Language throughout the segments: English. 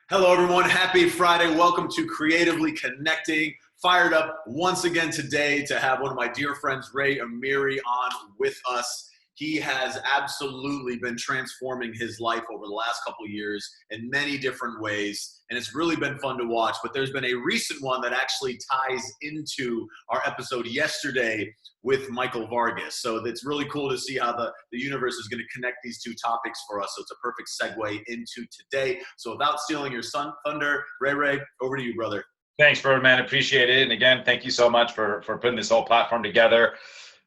Hello, everyone. Happy Friday. Welcome to Creatively Connecting. Fired up once again today to have one of my dear friends, Ray Amiri, on with us. He has absolutely been transforming his life over the last couple of years in many different ways, and it's really been fun to watch. But there's been a recent one that actually ties into our episode yesterday with Michael Vargas. So it's really cool to see how the universe is going to connect these two topics for us. So it's a perfect segue into today. So without stealing your thunder, Ray, over to you, brother. Thanks, Burd, man. Appreciate it. And again, thank you so much for putting this whole platform together.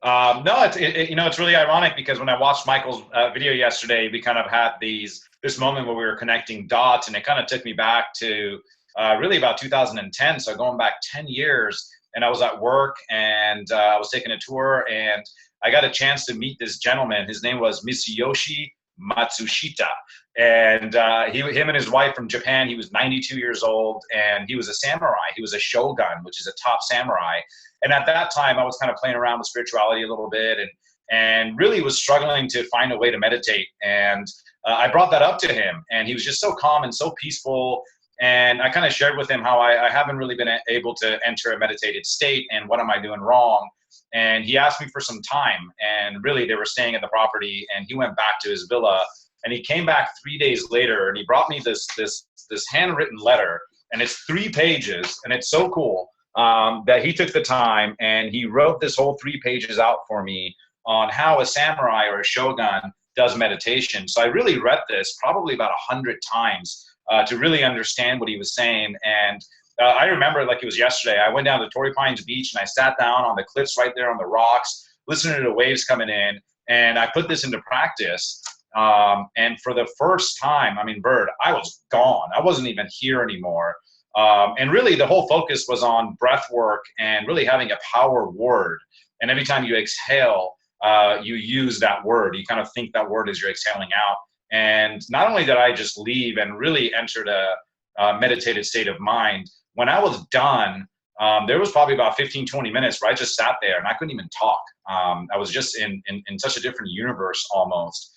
It's really ironic because when I watched Michael's video yesterday, we kind of had this moment where we were connecting dots, and it kind of took me back to really about 2010. So going back 10 years, and I was at work and I was taking a tour, and I got a chance to meet this gentleman. His name was Mitsuyoshi Matsushita. And him and his wife from Japan, he was 92 years old, and he was a samurai. He was a shogun, which is a top samurai. And at that time, I was kind of playing around with spirituality a little bit and really was struggling to find a way to meditate. And I brought that up to him, and he was just so calm and so peaceful. And I kind of shared with him how I haven't really been able to enter a meditated state, and what am I doing wrong? And he asked me for some time, and really they were staying at the property, and he went back to his villa, and he came back 3 days later, and he brought me this handwritten letter, and it's 3 pages, and it's so cool that he took the time and he wrote this whole 3 pages out for me on how a samurai or a shogun does meditation. So I really read this probably about 100 times to really understand what he was saying. And I remember like it was yesterday. I went down to Torrey Pines Beach and I sat down on the cliffs right there on the rocks, listening to the waves coming in, and I put this into practice. And for the first time, Burd, I was gone. I wasn't even here anymore. And really the whole focus was on breath work and really having a power word. And every time you exhale, you use that word. You kind of think that word as you're exhaling out. And not only did I just leave and really entered a meditative state of mind, when I was done, there was probably about 15, 20 minutes where I just sat there and I couldn't even talk. I was just in such a different universe almost.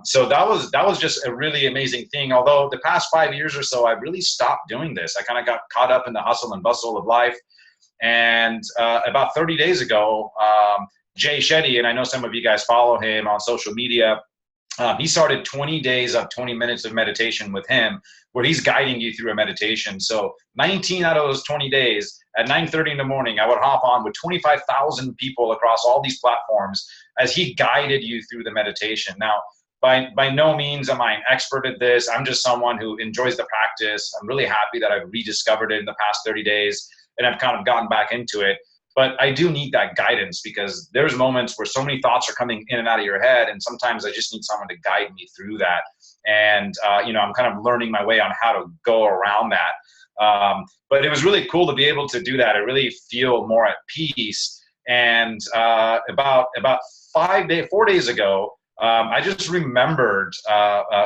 So that was just a really amazing thing. Although the past 5 years or so, I really stopped doing this. I kind of got caught up in the hustle and bustle of life. And about 30 days ago, Jay Shetty, and I know some of you guys follow him on social media, he started 20 days of 20 minutes of meditation with him, where he's guiding you through a meditation. So 19 out of those 20 days at 9:30 in the morning, I would hop on with 25,000 people across all these platforms as he guided you through the meditation. Now, by no means am I an expert at this. I'm just someone who enjoys the practice. I'm really happy that I've rediscovered it in the past 30 days and I've kind of gotten back into it. But I do need that guidance because there's moments where so many thoughts are coming in and out of your head, and sometimes I just need someone to guide me through that. And I'm kind of learning my way on how to go around that. But it was really cool to be able to do that. I really feel more at peace. And about 4 days ago, I just remembered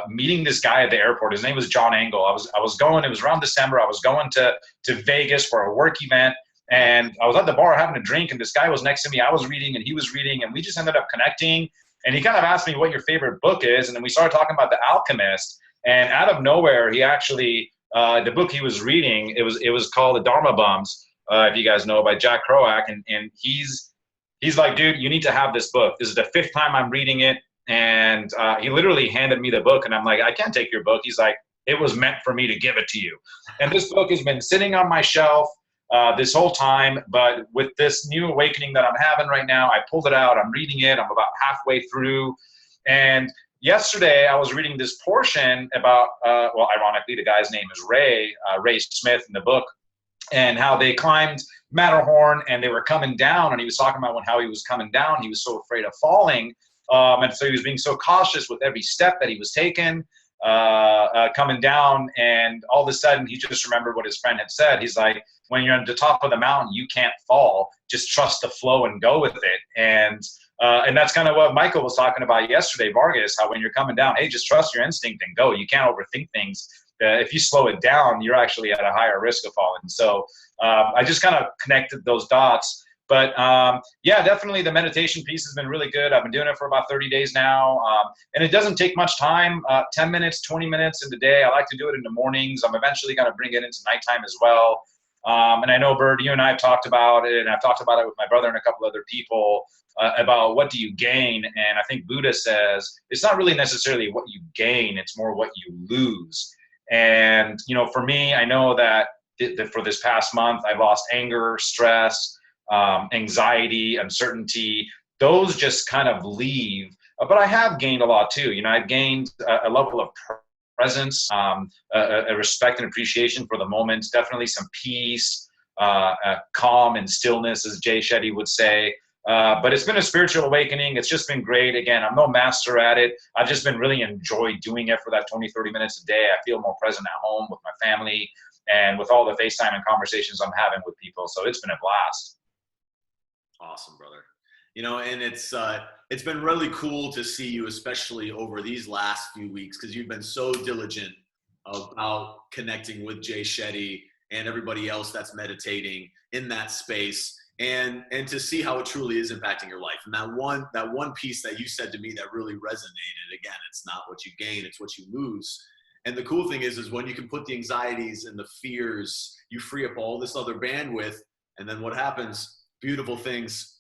meeting this guy at the airport. His name was John Angle. I was going. It was around December. I was going to Vegas for a work event. And I was at the bar having a drink, and this guy was next to me. I was reading, and he was reading, and we just ended up connecting. And he kind of asked me what your favorite book is, and then we started talking about The Alchemist. And out of nowhere, he actually, the book he was reading, it was called The Dharma Bums, if you guys know, by Jack Kerouac. And he's like, dude, you need to have this book. This is the 5th time I'm reading it. And he literally handed me the book, and I'm like, I can't take your book. He's like, it was meant for me to give it to you. And this book has been sitting on my shelf this whole time, but with this new awakening that I'm having right now, I pulled it out, I'm reading it, I'm about halfway through. And yesterday I was reading this portion about, ironically, the guy's name is Ray Smith in the book, and how they climbed Matterhorn and they were coming down, and he was talking about how he was coming down, he was so afraid of falling, and so he was being so cautious with every step that he was taking, coming down, and all of a sudden he just remembered what his friend had said. He's like, when you're at the top of the mountain, you can't fall. Just trust the flow and go with it. And that's kind of what Michael was talking about yesterday, Vargas, how when you're coming down, hey, just trust your instinct and go. You can't overthink things. If you slow it down, you're actually at a higher risk of falling. So I just kind of connected those dots. But yeah, definitely the meditation piece has been really good. I've been doing it for about 30 days now. And it doesn't take much time, 10 minutes, 20 minutes in the day. I like to do it in the mornings. I'm eventually going to bring it into nighttime as well. And I know, Burd, you and I have talked about it, and I've talked about it with my brother and a couple other people about what do you gain. And I think Buddha says it's not really necessarily what you gain, it's more what you lose. And, you know, for me, I know that for this past month, I've lost anger, stress, anxiety, uncertainty. Those just kind of leave. But I have gained a lot too. You know, I've gained a level of presence, a respect and appreciation for the moment, definitely some peace, calm and stillness, as Jay Shetty would say. But it's been a spiritual awakening. It's just been great. Again, I'm no master at it. I've just been really enjoyed doing it for that 20, 30 minutes a day. I feel more present at home with my family and with all the FaceTime and conversations I'm having with people. So it's been a blast. Awesome, brother. You know, and it's been really cool to see you, especially over these last few weeks, because you've been so diligent about connecting with Jay Shetty and everybody else that's meditating in that space, and to see how it truly is impacting your life. And that one piece that you said to me that really resonated, again, it's not what you gain, it's what you lose. And the cool thing is when you can put the anxieties and the fears, you free up all this other bandwidth, and then what happens? Beautiful things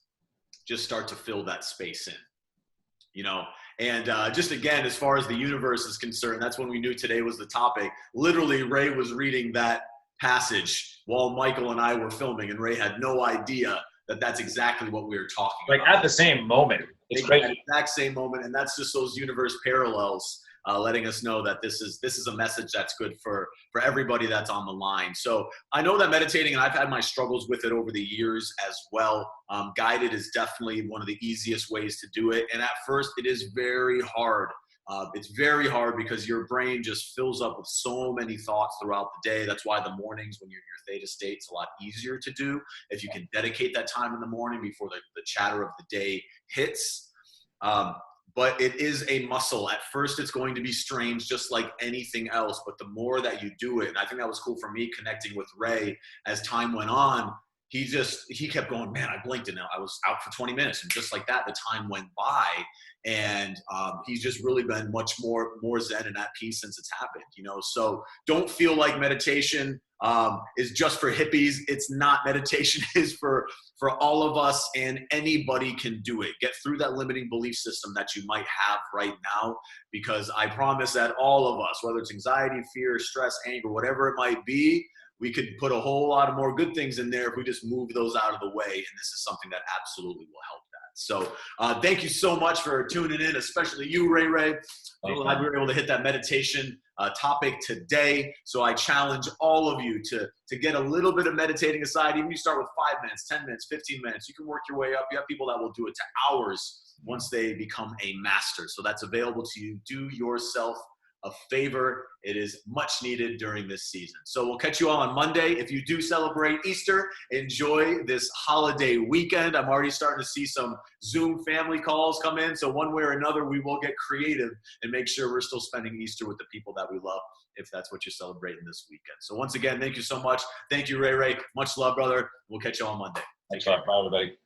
just start to fill that space in, you know. And just again, as far as the universe is concerned, that's when we knew today was the topic. Literally, Ray was reading that passage while Michael and I were filming, and Ray had no idea that that's exactly what we were talking about. Like at the same moment. It's great. crazy. Exact same moment, and that's just those universe parallels. Letting us know that this is a message that's good for everybody that's on the line. So I know that meditating, and I've had my struggles with it over the years as well. Guided is definitely one of the easiest ways to do it. And at first it is very hard. It's very hard because your brain just fills up with so many thoughts throughout the day. That's why the mornings when you're in your theta state, it's a lot easier to do. If you can dedicate that time in the morning before the chatter of the day hits. But it is a muscle. At first, it's going to be strange, just like anything else. But the more that you do it, and I think that was cool for me connecting with Ray as time went on, he kept going, man, I blinked and I was out for 20 minutes. And just like that, the time went by. And he's just really been much more zen and at peace since it's happened, you know. So don't feel like meditation is just for hippies. It's not. Meditation is for all of us, and anybody can do it. Get through that limiting belief system that you might have right now, because I promise that all of us, whether it's anxiety, fear, stress, anger, whatever it might be, we could put a whole lot of more good things in there if we just move those out of the way. And this is something that absolutely will help that. So thank you so much for tuning in, especially you, Ray. I'm glad we were able to hit that meditation topic today. So I challenge all of you to get a little bit of meditating aside. Even if you start with 5 minutes, 10 minutes, 15 minutes, you can work your way up. You have people that will do it to hours once they become a master. So that's available to you. Do yourself a favor. It is much needed during this season. So we'll catch you all on Monday. If you do celebrate Easter, enjoy this holiday weekend. I'm already starting to see some Zoom family calls come in. So one way or another, we will get creative and make sure we're still spending Easter with the people that we love, if that's what you're celebrating this weekend. So once again, thank you so much. Thank you, Ray. Much love, brother. We'll catch you on Monday. Thanks a lot. Bye, everybody.